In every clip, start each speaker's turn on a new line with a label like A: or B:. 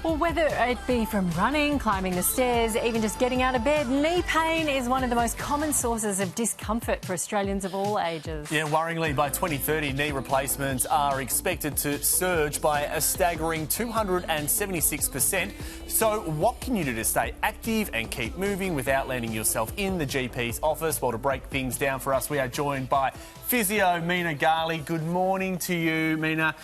A: Well, whether it be from running, climbing the stairs, even just getting out of bed, knee pain is one of the most common sources of discomfort for Australians of all ages.
B: Yeah, worryingly, by 2030, knee replacements are expected to surge by a staggering 276%. So what can you do to stay active and keep moving without landing yourself in the GP's office? Well, to break things down for us, we are joined by physio Meena Ghali. Good morning to you, Meena.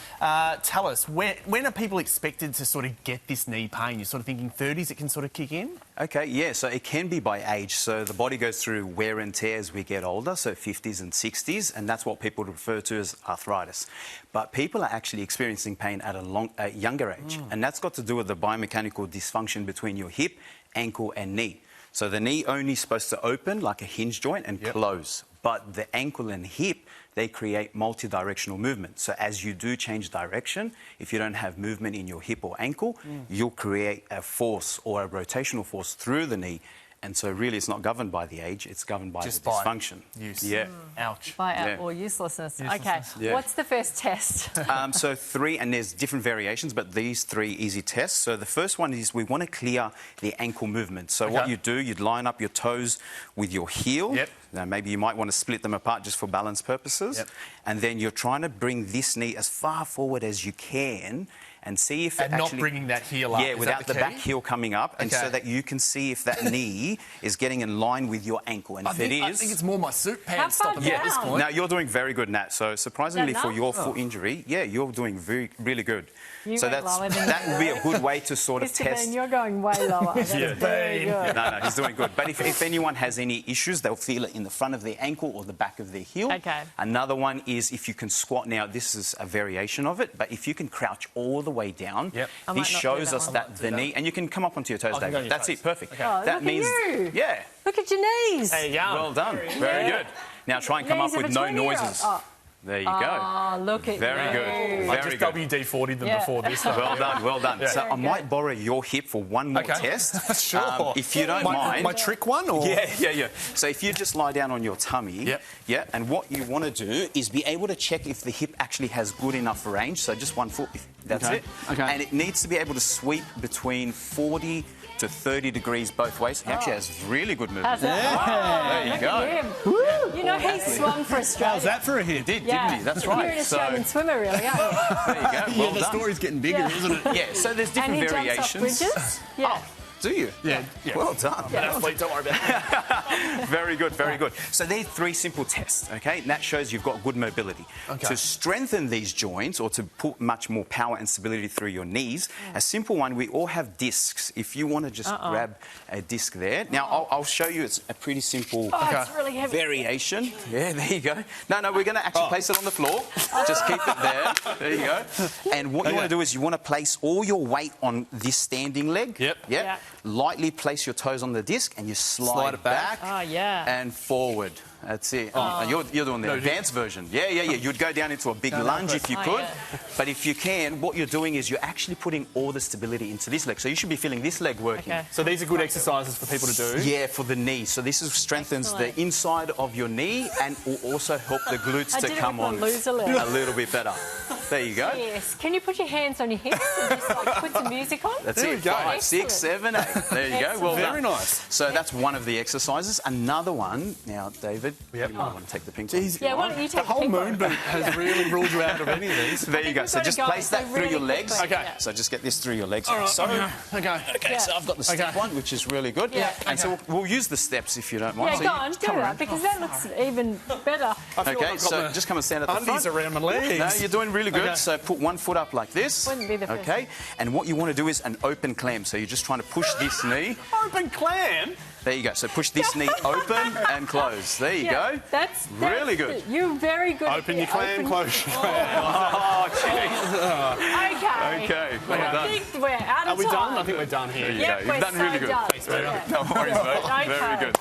B: Tell us, when are people expected to sort of get this knee pain? You're sort of thinking 30s it can sort of kick in?
C: Okay, yeah, so it can be by age. So the body goes through wear and tear as we get older, so 50s and 60s, and that's what people refer to as arthritis. But people are actually experiencing pain at a younger age, and that's got to do with the biomechanical dysfunction between your hip, ankle and knee. So the knee only is supposed to open like a hinge joint and close, but the ankle and hip, they create multi-directional movement. So as you do change direction, if you don't have movement in your hip or ankle, you'll create a force or a rotational force through the knee. And so really it's not governed by the age, it's governed by the dysfunction.
B: Use.
C: Yeah.
B: Ouch.
A: Or uselessness.
B: Uselessness.
A: Okay,
C: Yeah.
A: what's the first test?
C: So 3, and there's different variations, but these 3 easy tests. So the first one is we want to clear the ankle movement. So what you do, you'd line up your toes with your heel. Now maybe you might want to split them apart just for balance purposes. And then you're trying to bring this knee as far forward as you can and see if
B: and
C: it
B: not
C: actually...
B: bringing that heel up.
C: Yeah, without the back heel coming up, and so
B: Okay.
C: that you can see if that knee is getting in line with your ankle. And if it is...
B: I think it's more my suit
A: How
B: pants
A: far
B: stopping me at this
A: down?
B: point.
C: Now, you're doing very good, Nat. So, surprisingly
A: Is that
C: for your
A: enough?
C: foot injury, yeah, you're doing really good.
A: You
C: So
A: went lower than
C: that would be a good way to sort of
A: Mr.
C: test...
A: Ben, you're going way lower. That's very good.
C: No, he's doing good. But if anyone has any issues, they'll feel it in the front of their ankle or the back of their heel.
A: Okay.
C: Another one is if you can squat. Now, this is a variation of it, but if you can crouch all the way down,
A: I might
C: this
A: not do
C: shows
A: that
C: us
A: one.
C: that the knee... And you can come up onto your toes,
B: can go on
C: David.
B: your
C: That's
B: toes.
C: it, perfect.
B: Okay.
A: Oh,
C: That
A: look
C: means...
A: at you.
C: Yeah.
A: Look at your knees.
B: There you go.
C: Well done. Very good. Now, try and come
A: Knees
C: up
A: of
C: with
A: a
C: no
A: 20-year-old.
C: noises.
A: Oh.
C: There you go.
A: Oh, look at
C: Very
A: you.
C: good.
B: I
C: Very
B: just
C: good.
B: WD-40'd them
A: Yeah.
B: before this. Though.
C: Well done, well done.
B: Yeah.
C: So
A: Very
C: I might
A: good.
C: borrow your hip for one more test.
B: Sure.
C: If you don't mind.
B: My trick one? Or?
C: Yeah. So if you just lie down on your tummy, and what you want to do is be able to check if the hip actually has good enough range. So just one foot, that's it.
B: Okay.
C: And it needs to be able to sweep between 40 to 30 degrees both ways. He actually has really good movement.
A: How's that?
C: There you
A: Look
C: go.
A: at him. You know, he swung for Australia.
B: How's that for a hit?
C: Didn't he? That's right.
A: You're an Australian swimmer, really, aren't you?
C: There you go. Well
B: the
C: done.
B: story's getting bigger, isn't it?
C: Yeah, so there's
A: And
C: different
A: he
C: variations.
A: jumps off bridges? Yeah.
C: Do you?
B: Yeah.
C: Well done.
B: Athlete, don't worry about it.
C: Very good, very good. So they're 3 simple tests, okay? And that shows you've got good mobility.
B: Okay.
C: To strengthen these joints or to put much more power and stability through your knees, a simple one, we all have discs. If you want to just grab a disc there. Now, I'll show you, it's a pretty simple
A: It's really heavy.
C: variation. Yeah, there you go. No, we're going to actually place it on the floor. Just keep it there. There you go. And what you want to do is you want to place all your weight on this standing leg.
B: Yep.
C: Lightly place your toes on the disc and you slide
B: it back.
A: Oh, yeah.
C: and forward. That's it. Oh, you're doing the advanced version. Yeah. You'd go down into a big lunge if you could.
A: yeah.
C: But if you can, what you're doing is you're actually putting all the stability into this leg. So you should be feeling this leg working.
A: Okay.
B: So these are good exercises for people to do?
C: Yeah, for the knee. So this strengthens
A: Excellent.
C: the inside of your knee and will also help the glutes
A: I
C: to
A: did it
C: come
A: with my
C: on
A: loser leg.
C: a little bit better. There you go.
A: Yes. Can you put your hands on your hips and just put some music on?
C: That's
B: There
C: it.
B: we go.
C: 5, 6, 7, 8. There you go. Well
B: Very
C: done.
B: nice.
C: So that's one of the exercises. Another one, now, David, you might want to take the pink one.
A: Yeah, why don't you
B: The
A: take
B: whole
A: pink
B: moon
A: one?
B: boot has really ruled you out of any of these.
C: There you go. So
A: we've
C: just
A: got to go,
C: place that
A: so
C: through
A: really
C: your legs.
A: quickly.
B: Okay.
A: Yeah.
C: So just get this through your legs.
B: All right.
C: So,
B: Okay.
C: so I've got the step one, which is really good.
A: Yeah.
C: And so we'll use the steps if you don't mind.
A: Yeah,
C: So
A: go
C: you-
A: on, do that, because that looks even better.
C: Okay, so just come and stand at the
B: Undies
C: front.
B: around my legs.
C: No, you're doing really good.
B: Okay.
C: So put one foot up like this.
A: Wouldn't be the first
C: Okay, and what you want to do is an open clam. So you're just trying to push this knee.
B: Open clam.
C: There you go. So push this kney open and close. There you
A: Yeah,
C: go.
A: That's
C: Really good.
A: You're very good.
B: Open your clam, close your clam.
C: Oh, jeez.
A: Okay.
C: Okay, well
A: I
C: done.
A: think we're out of
B: Are we
A: time.
B: done? I think we're done here.
C: There you
A: Yep,
C: go.
A: we're
C: You've done
A: so
C: really good.
A: done.
C: Thanks, mate.
A: Yeah.
C: No worries, mate.
A: Okay.
C: Very good.